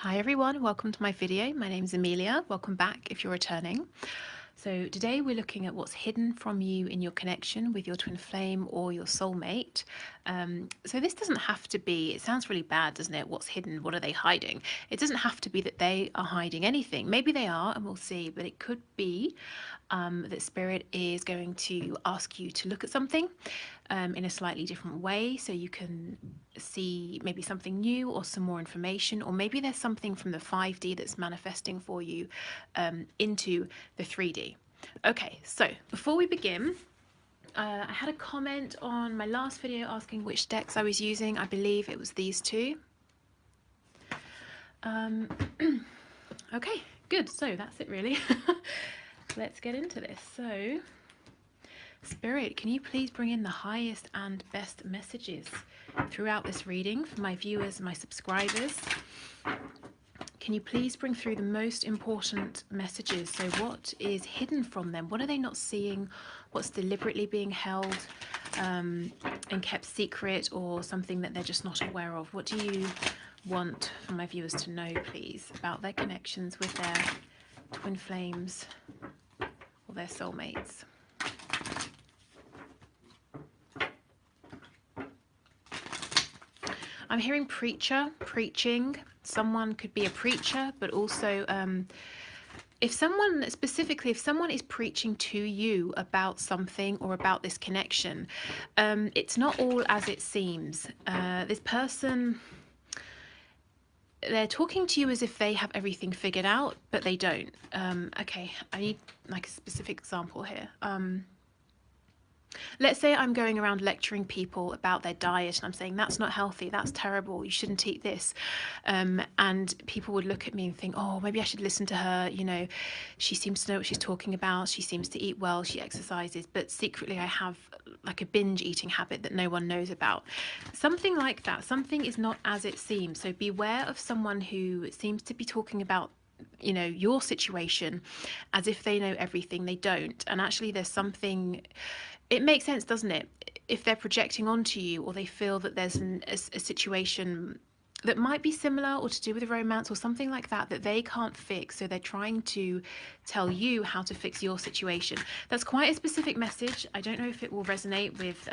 Hi everyone, welcome to my video. My name's Amelia. Welcome back if you're returning. So today we're looking at what's hidden from you in your connection with your twin flame or your soulmate. So this doesn't have to be, it sounds really bad, doesn't it? What's hidden? What are they hiding? It doesn't have to be that they are hiding anything. Maybe they are, and we'll see, but it could be that Spirit is going to ask you to look at something in a slightly different way so you can see maybe something new or some more information, or maybe there's something from the 5D that's manifesting for you into the 3D. Okay, so before we begin, I had a comment on my last video asking which decks I was using. I believe it was these two. Okay, good. So that's it really. Let's get into this. So, Spirit, can you please bring in the highest and best messages throughout this reading for my viewers and my subscribers? Can you please bring through the most important messages? So what is hidden from them? What are they not seeing? What's deliberately being held and kept secret, or something that they're just not aware of? What do you want for my viewers to know, please, about their connections with their twin flames or their soulmates? I'm hearing preacher, preaching. Someone could be a preacher, but also if someone is preaching to you about something or about this connection, it's not all as it seems. This person, they're talking to you as if they have everything figured out, but they don't. Okay, I need like a specific example here. Let's say I'm going around lecturing people about their diet and I'm saying that's not healthy, that's terrible, you shouldn't eat this, and people would look at me and think, oh, maybe I should listen to her, you know, she seems to know what she's talking about, she seems to eat well, she exercises, but secretly I have like a binge eating habit that no one knows about. Something like that. Something is not as it seems. So beware of someone who seems to be talking about, you know, your situation as if they know everything. They don't. And actually there's something, it makes sense, doesn't it? If they're projecting onto you, or they feel that there's a situation that might be similar or to do with a romance or something like that that they can't fix, so they're trying to tell you how to fix your situation. That's quite a specific message. I don't know if it will resonate with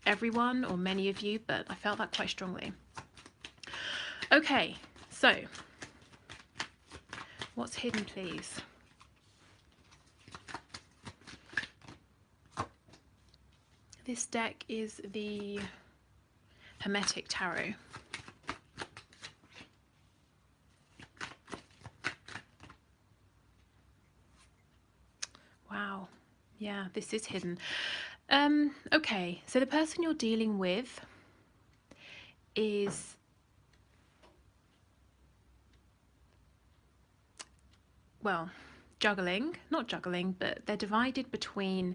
everyone or many of you, but I felt that quite strongly. Okay, so what's hidden, please? This deck is the Hermetic Tarot. Wow. Yeah, this is hidden. Okay, so the person you're dealing with is not juggling, but they're divided between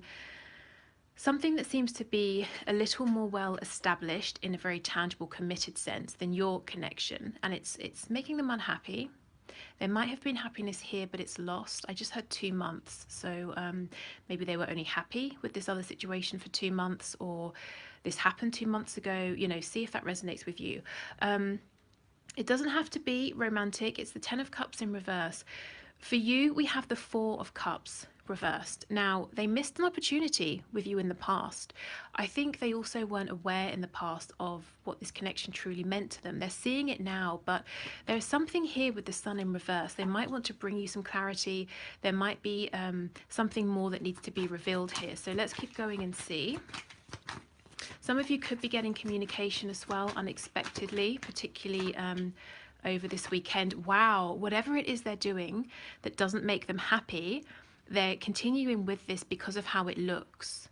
something that seems to be a little more well established in a very tangible, committed sense than your connection, and it's making them unhappy. There might have been happiness here, but it's lost. I just had 2 months, so maybe they were only happy with this other situation for 2 months, or this happened 2 months ago. You know, see if that resonates with you. It doesn't have to be romantic. It's the 10 of Cups in reverse. For you, we have the 4 of Cups reversed. Now, they missed an opportunity with you in the past. I think they also weren't aware in the past of what this connection truly meant to them. They're seeing it now, but there's something here with the Sun in reverse. They might want to bring you some clarity. There might be something more that needs to be revealed here. So let's keep going and see. Some of you could be getting communication as well, unexpectedly, particularly over this weekend. Wow, whatever it is they're doing that doesn't make them happy, they're continuing with this because of how it looks.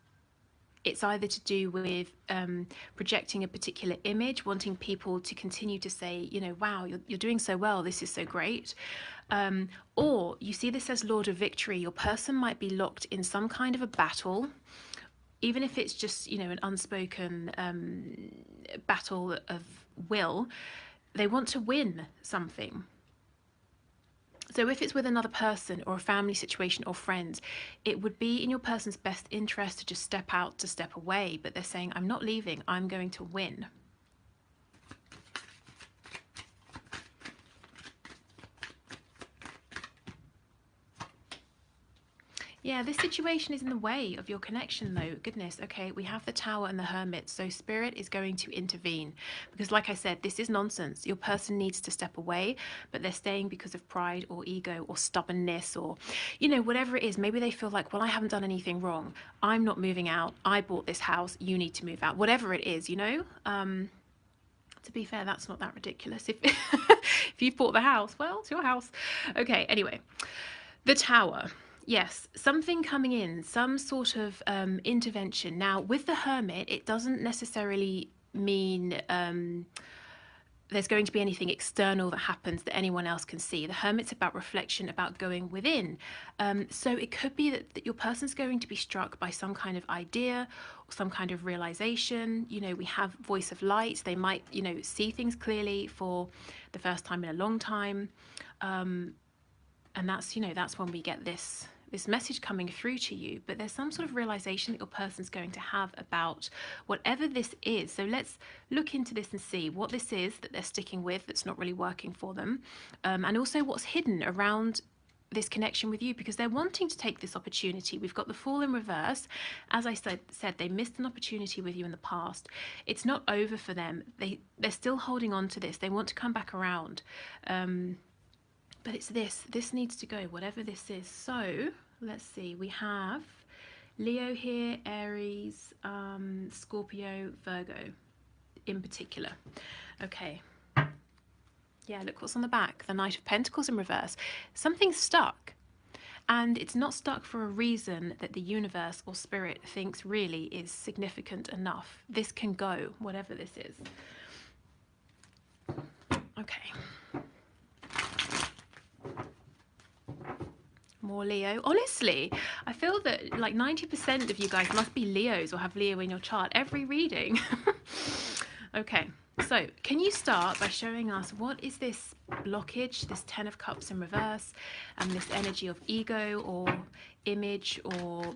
It's either to do with projecting a particular image, wanting people to continue to say, you know, wow, you're doing so well, this is so great. Or you see this as Lord of Victory. Your person might be locked in some kind of a battle, even if it's just, you know, an unspoken battle of will. They want to win something. So if it's with another person or a family situation or friends, it would be in your person's best interest to just step out, to step away. But they're saying, I'm not leaving, I'm going to win. Yeah, this situation is in the way of your connection, though. Goodness. Okay, we have the Tower and the Hermit. So Spirit is going to intervene because, like I said, this is nonsense. Your person needs to step away, but they're staying because of pride or ego or stubbornness or, you know, whatever it is. Maybe they feel like, well, I haven't done anything wrong. I'm not moving out. I bought this house. You need to move out. Whatever it is, you know? To be fair, that's not that ridiculous. If if you've bought the house, well, it's your house. Okay, anyway. The Tower. Yes, something coming in, some sort of intervention. Now, with the Hermit, it doesn't necessarily mean there's going to be anything external that happens that anyone else can see. The Hermit's about reflection, about going within. So it could be that your person's going to be struck by some kind of idea or some kind of realization. You know, we have voice of light. They might, you know, see things clearly for the first time in a long time. And that's, you know, that's when we get this message coming through to you. But there's some sort of realization that your person's going to have about whatever this is. So let's look into this and see what this is that they're sticking with that's not really working for them, and also what's hidden around this connection with you, because they're wanting to take this opportunity. We've got the Fool in reverse. As I said, they missed an opportunity with you in the past. It's not over for them. They're still holding on to this. They want to come back around. But it's this needs to go, whatever this is. So let's see, we have Leo here, Aries, Scorpio, Virgo in particular. Okay. Yeah, look what's on the back. The Knight of Pentacles in reverse. Something's stuck. And it's not stuck for a reason that the universe or spirit thinks really is significant enough. This can go, whatever this is. Okay. More Leo. Honestly, I feel that like 90% of you guys must be Leos or have Leo in your chart every reading. Okay, so can you start by showing us what is this blockage, this 10 of Cups in reverse, and this energy of ego or image or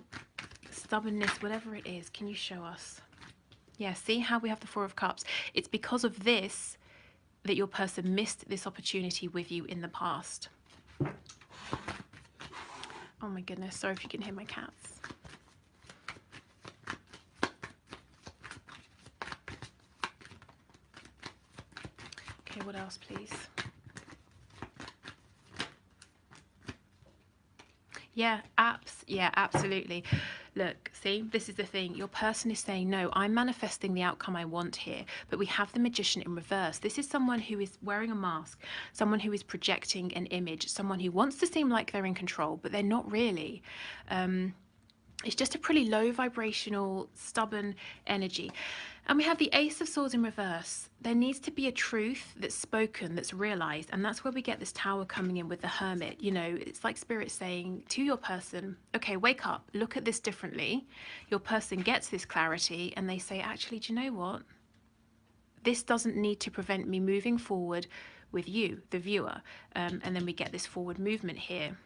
stubbornness, whatever it is. Can you show us? Yeah, see how we have the 4 of Cups? It's because of this that your person missed this opportunity with you in the past. Oh my goodness, sorry if you can hear my cats. Okay, what else, please? Yeah, absolutely. Look, see, this is the thing. Your person is saying, no, I'm manifesting the outcome I want here. But we have the Magician in reverse. This is someone who is wearing a mask, someone who is projecting an image, someone who wants to seem like they're in control, but they're not really. It's just a pretty low vibrational, stubborn energy. And we have the Ace of Swords in reverse. There needs to be a truth that's spoken, that's realized. And that's where we get this Tower coming in with the Hermit. You know, it's like Spirit saying to your person, okay, wake up, look at this differently. Your person gets this clarity and they say, actually, do you know what? This doesn't need to prevent me moving forward with you, the viewer. And then we get this forward movement here.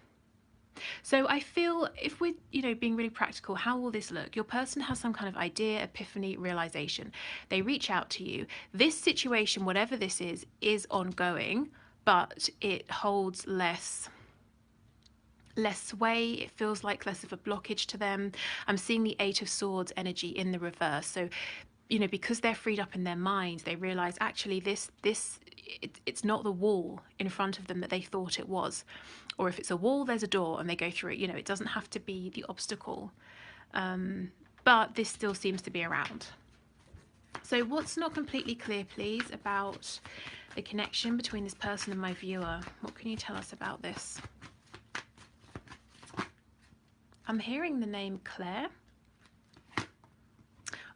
So I feel if we're, you know, being really practical, how will this look? Your person has some kind of idea, epiphany, realization. They reach out to you. This situation, whatever this is ongoing, but it holds less sway. It feels like less of a blockage to them. I'm seeing the 8 of Swords energy in the reverse. So, you know, because they're freed up in their minds, they realize actually it's not the wall in front of them that they thought it was. Or if it's a wall, there's a door and they go through it. You know, it doesn't have to be the obstacle. But this still seems to be around. So what's not completely clear, please, about the connection between this person and my viewer? What can you tell us about this? I'm hearing the name Claire.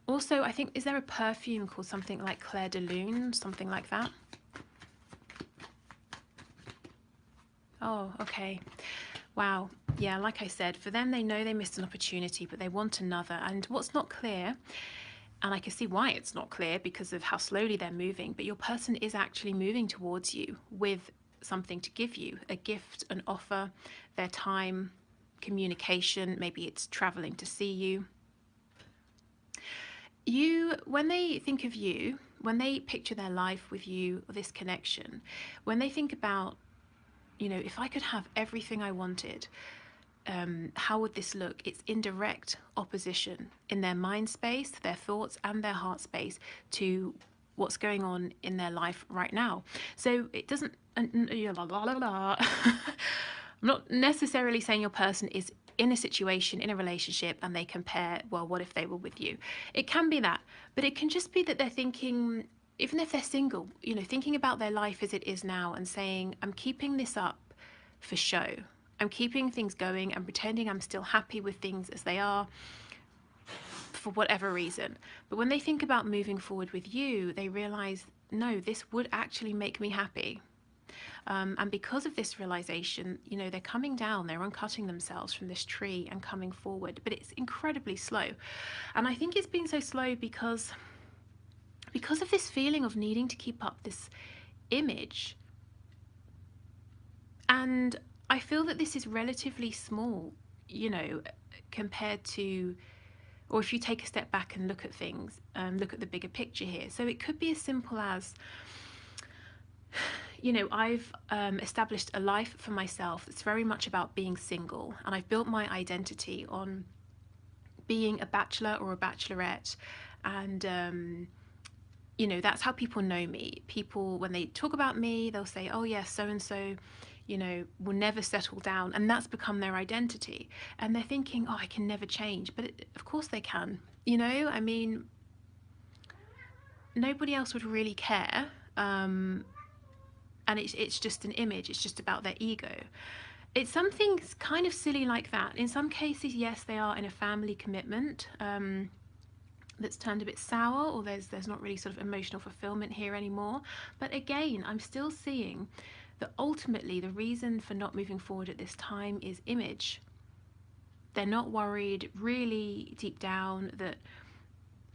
Also, I think, is there a perfume called something like Claire de Lune, something like that? Oh, okay. Wow. Yeah, like I said, for them, they know they missed an opportunity, but they want another. And what's not clear, and I can see why it's not clear because of how slowly they're moving, but your person is actually moving towards you with something to give you, a gift, an offer, their time, communication, maybe it's traveling to see you. When they think of you, when they picture their life with you, or this connection, when they think about, you know, if I could have everything I wanted, how would this look? It's in direct opposition in their mind space, their thoughts, and their heart space to what's going on in their life right now. So it doesn't. I'm not necessarily saying your person is in a situation, in a relationship, and they compare, well, what if they were with you? It can be that, but it can just be that they're thinking, even if they're single, thinking about their life as it is now and saying, I'm keeping this up for show. I'm keeping things going and pretending I'm still happy with things as they are for whatever reason. But when they think about moving forward with you, they realize, no, this would actually make me happy. And because of this realization, they're coming down, they're uncutting themselves from this tree and coming forward. But it's incredibly slow. And I think it's been so slow because of this feeling of needing to keep up this image. And I feel that this is relatively small, compared to, or if you take a step back and look at things, look at the bigger picture here. So it could be as simple as, I've established a life for myself that's very much about being single, and I've built my identity on being a bachelor or a bachelorette, and that's how people know me. People, when they talk about me, they'll say, oh yes, so and so will never settle down, and that's become their identity, and they're thinking, oh, I can never change. But of course they can. I mean, nobody else would really care. And it's just an image. It's just about their ego. It's something kind of silly like that. In some cases, yes, they are in a family commitment that's turned a bit sour, or there's not really sort of emotional fulfillment here anymore. But again, I'm still seeing that ultimately the reason for not moving forward at this time is image. They're not worried really deep down that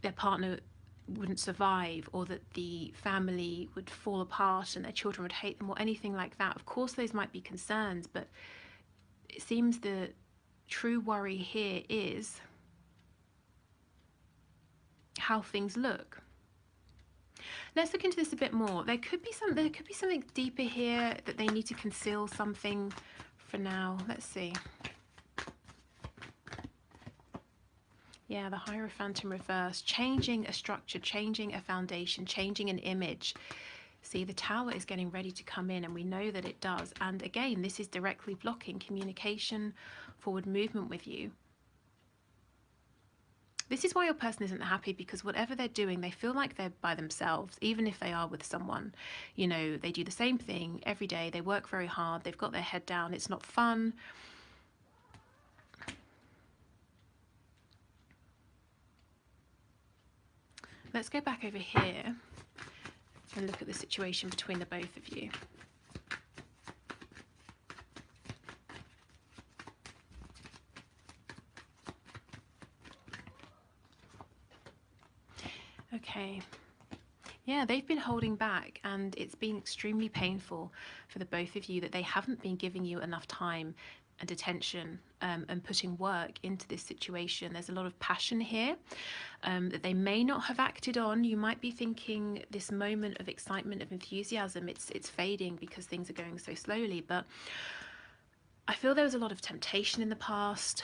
their partner wouldn't survive, or that the family would fall apart and their children would hate them, or anything like that. Of course those might be concerns, but it seems the true worry here is how things look. Let's look into this a bit more. There could be something deeper here, that they need to conceal something for now. Let's see. Yeah, the Hierophant in reverse, changing a structure, changing a foundation, changing an image. See, the Tower is getting ready to come in, and we know that it does. And again, this is directly blocking communication, forward movement with you. This is why your person isn't happy, because whatever they're doing, they feel like they're by themselves, even if they are with someone. They do the same thing every day. They work very hard. They've got their head down. It's not fun. Let's go back over here and look at the situation between the both of you. Okay. Yeah, they've been holding back, and it's been extremely painful for the both of you that they haven't been giving you enough time and attention and putting work into this situation. There's a lot of passion here that they may not have acted on. You might be thinking this moment of excitement, of enthusiasm, it's fading because things are going so slowly. But I feel there was a lot of temptation in the past.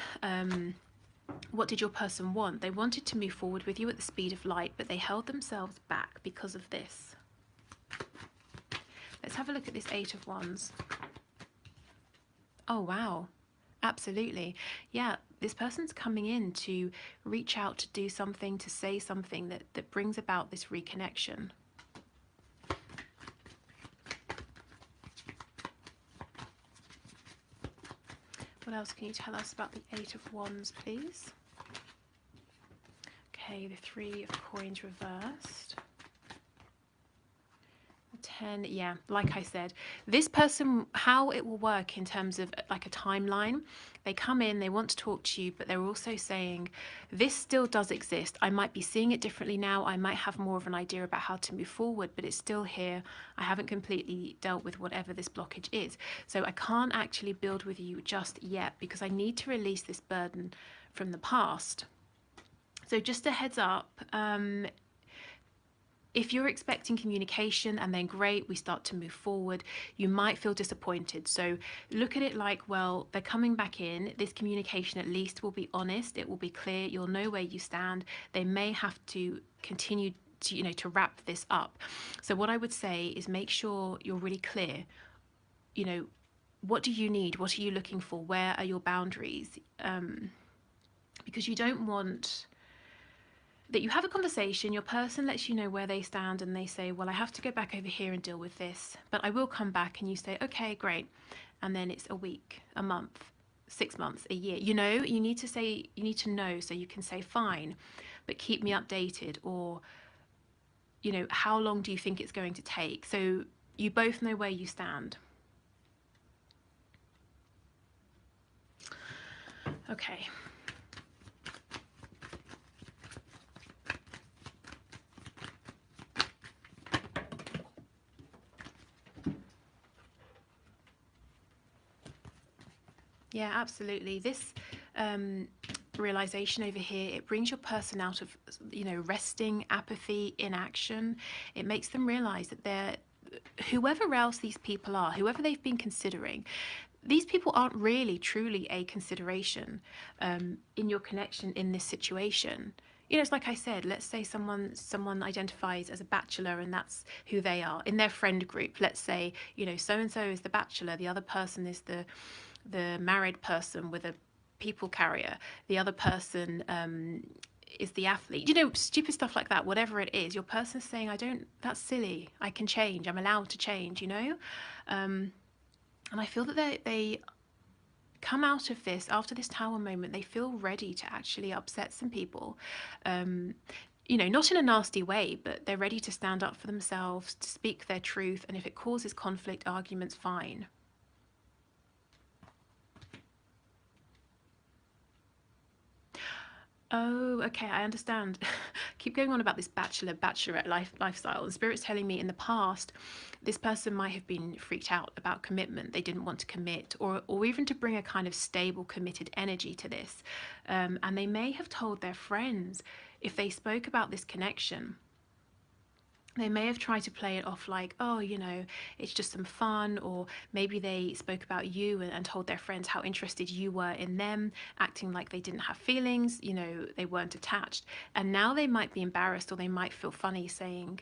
What did your person want? They wanted to move forward with you at the speed of light, but they held themselves back because of this. Let's have a look at this Eight of Wands. Oh, wow. Absolutely. Yeah, this person's coming in to reach out, to do something, to say something that brings about this reconnection. What else can you tell us about the Eight of Wands, please? Okay, the Three of Coins reversed. 10, yeah, like I said, this person, how it will work in terms of like a timeline, they come in, they want to talk to you, but they're also saying, this still does exist. I might be seeing it differently now. I might have more of an idea about how to move forward, but it's still here. I haven't completely dealt with whatever this blockage is. So I can't actually build with you just yet, because I need to release this burden from the past. So just a heads up, if you're expecting communication and then great, we start to move forward, you might feel disappointed. So look at it like, well, they're coming back in. This communication at least will be honest. It will be clear. You'll know where you stand. They may have to continue to, to wrap this up. So what I would say is make sure you're really clear. What do you need? What are you looking for? Where are your boundaries? Because you don't want that you have a conversation, your person lets you know where they stand, and they say, well, I have to go back over here and deal with this, but I will come back. And you say, okay, great. And then it's a week, a month, 6 months, a year. You need to know, so you can say, fine, but keep me updated. Or, how long do you think it's going to take? So you both know where you stand. Okay. Yeah, absolutely. This realization over here, it brings your person out of, resting, apathy, inaction. It makes them realize that they're, whoever else these people are, whoever they've been considering, these people aren't really truly a consideration in your connection in this situation. It's like I said, let's say someone identifies as a bachelor and that's who they are. In their friend group, let's say, so-and-so is the bachelor, the other person is the married person with a people carrier, the other person is the athlete, stupid stuff like that. Whatever it is, your person's saying, that's silly, I can change, I'm allowed to change. And I feel that they come out of this, after this tower moment, they feel ready to actually upset some people, not in a nasty way, but they're ready to stand up for themselves, to speak their truth, and if it causes conflict, arguments, fine. Oh, okay, I understand. Keep going on about this bachelorette lifestyle. The Spirit's telling me in the past, this person might have been freaked out about commitment. They didn't want to commit, or even to bring a kind of stable, committed energy to this. And they may have told their friends, if they spoke about this connection, they may have tried to play it off like, oh, it's just some fun. Or maybe they spoke about you and told their friends how interested you were in them, acting like they didn't have feelings, they weren't attached. And now they might be embarrassed, or they might feel funny saying,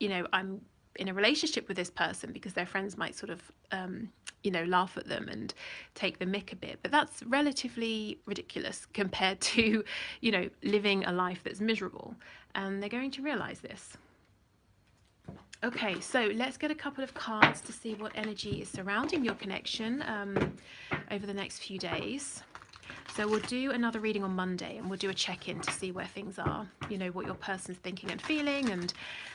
I'm in a relationship with this person, because their friends might sort of, laugh at them and take the mick a bit. But that's relatively ridiculous compared to, living a life that's miserable. And they're going to realize this. Okay, so let's get a couple of cards to see what energy is surrounding your connection over the next few days. So we'll do another reading on Monday, and we'll do a check-in to see where things are, what your person's thinking and feeling, and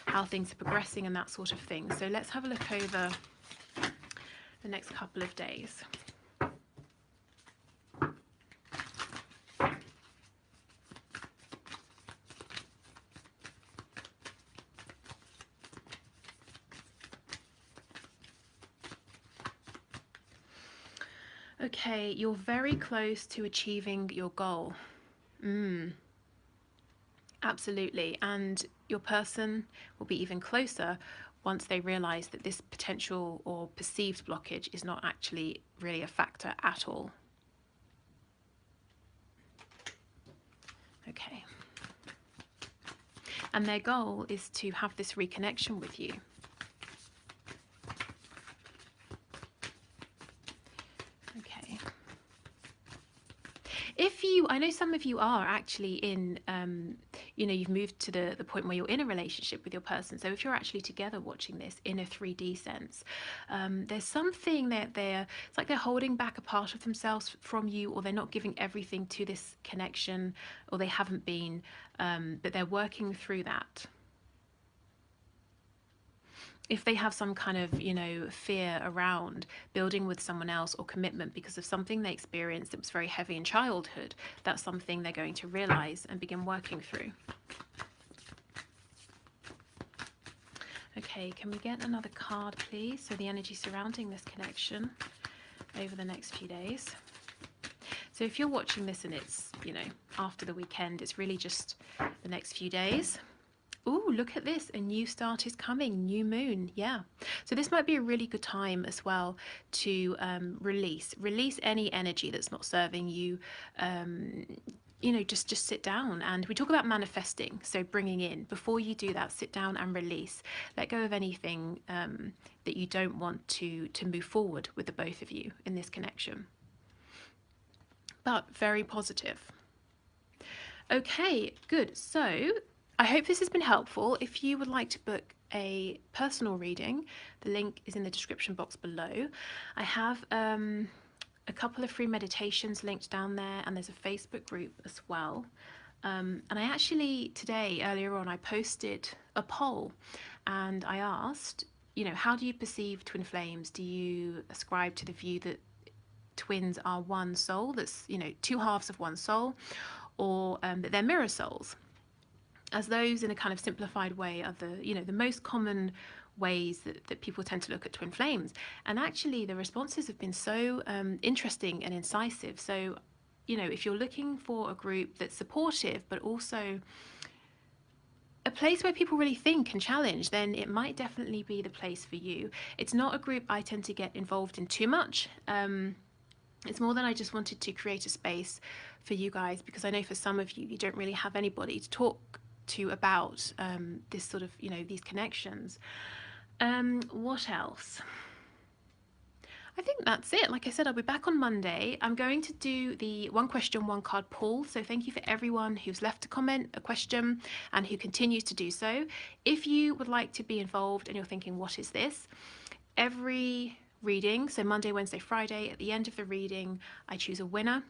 how things are progressing and that sort of thing. So let's have a look over the next couple of days. Okay, you're very close to achieving your goal. Absolutely. And your person will be even closer once they realize that this potential or perceived blockage is not actually really a factor at all. Okay. And their goal is to have this reconnection with you. I know some of you are actually in, you've moved to the point where you're in a relationship with your person. So if you're actually together watching this in a 3D sense, there's something that it's like they're holding back a part of themselves from you, or they're not giving everything to this connection, or they haven't been, but they're working through that. If they have some kind of, fear around building with someone else or commitment because of something they experienced that was very heavy in childhood, that's something they're going to realize and begin working through. Okay, can we get another card, please? So the energy surrounding this connection over the next few days. So if you're watching this and it's, after the weekend, it's really just the next few days. Oh, look at this. A new start is coming. New moon. Yeah. So this might be a really good time as well to release any energy that's not serving you. Just sit down. And we talk about manifesting. So bringing in. Before you do that, sit down and release. Let go of anything that you don't want to move forward with the both of you in this connection. But very positive. Okay, good. So I hope this has been helpful. If you would like to book a personal reading, the link is in the description box below. I have a couple of free meditations linked down there, and there's a Facebook group as well. And I actually today, earlier on, I posted a poll and I asked, how do you perceive twin flames? Do you ascribe to the view that twins are one soul, that's, two halves of one soul, or that they're mirror souls? As those, in a kind of simplified way, are the most common ways that people tend to look at twin flames. And actually the responses have been so interesting and incisive. So if you're looking for a group that's supportive but also a place where people really think and challenge, then it might definitely be the place for you. It's not a group I tend to get involved in too much. It's more than I just wanted to create a space for you guys, because I know for some of you, you don't really have anybody to talk to about this sort of, these connections. What else? I think that's it. Like I said, I'll be back on Monday. I'm going to do the one question, one card pull. So thank you for everyone who's left a comment, a question, and who continues to do so. If you would like to be involved and you're thinking, what is this? Every reading, so Monday, Wednesday, Friday, at the end of the reading, I choose a winner.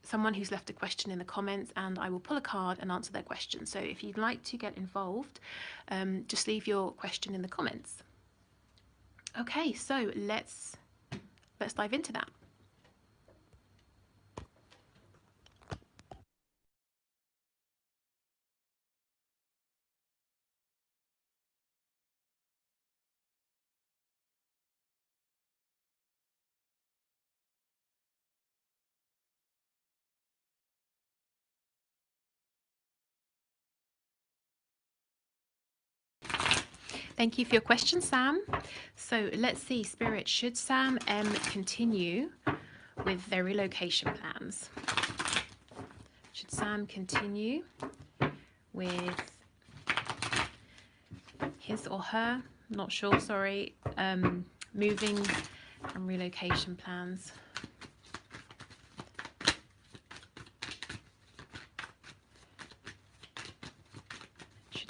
Someone who's left a question in the comments, and I will pull a card and answer their question. So if you'd like to get involved, just leave your question in the comments. Okay, so let's dive into that. Thank you for your question, Sam. So let's see, Spirit, should Sam M continue with their relocation plans? Should Sam continue with his or her, not sure, sorry, moving and relocation plans?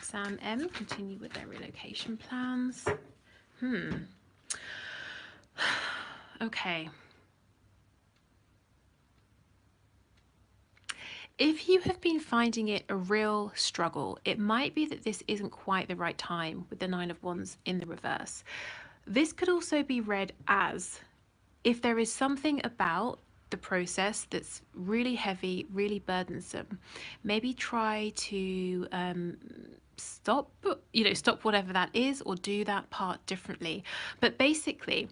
Sam M continue with their relocation plans? Okay. If you have been finding it a real struggle, it might be that this isn't quite the right time with the Nine of Wands in the reverse. This could also be read as, if there is something about the process that's really heavy, really burdensome, maybe try to stop whatever that is, or do that part differently. But basically,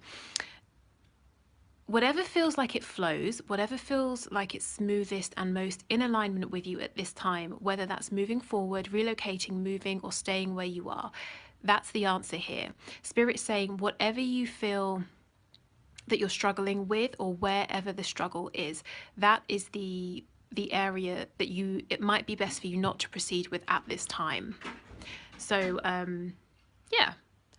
whatever feels like it flows, whatever feels like it's smoothest and most in alignment with you at this time, whether that's moving forward, relocating, moving, or staying where you are, that's the answer here. Spirit's saying whatever you feel that you're struggling with, or wherever the struggle is, that is the area that it might be best for you not to proceed with at this time. So yeah,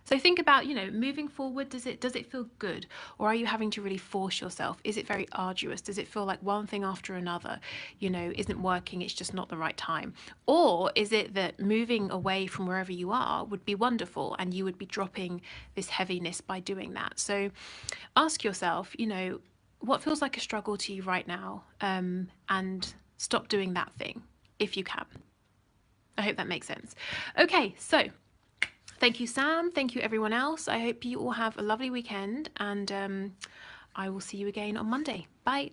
so think about, moving forward, does it feel good, or are you having to really force yourself? Is it very arduous? Does it feel like one thing after another isn't working, it's just not the right time? Or is it that moving away from wherever you are would be wonderful, and you would be dropping this heaviness by doing that? So ask yourself, what feels like a struggle to you right now, and stop doing that thing if you can. I hope that makes sense. Okay, so thank you, Sam. Thank you, everyone else. I hope you all have a lovely weekend, and I will see you again on Monday. Bye.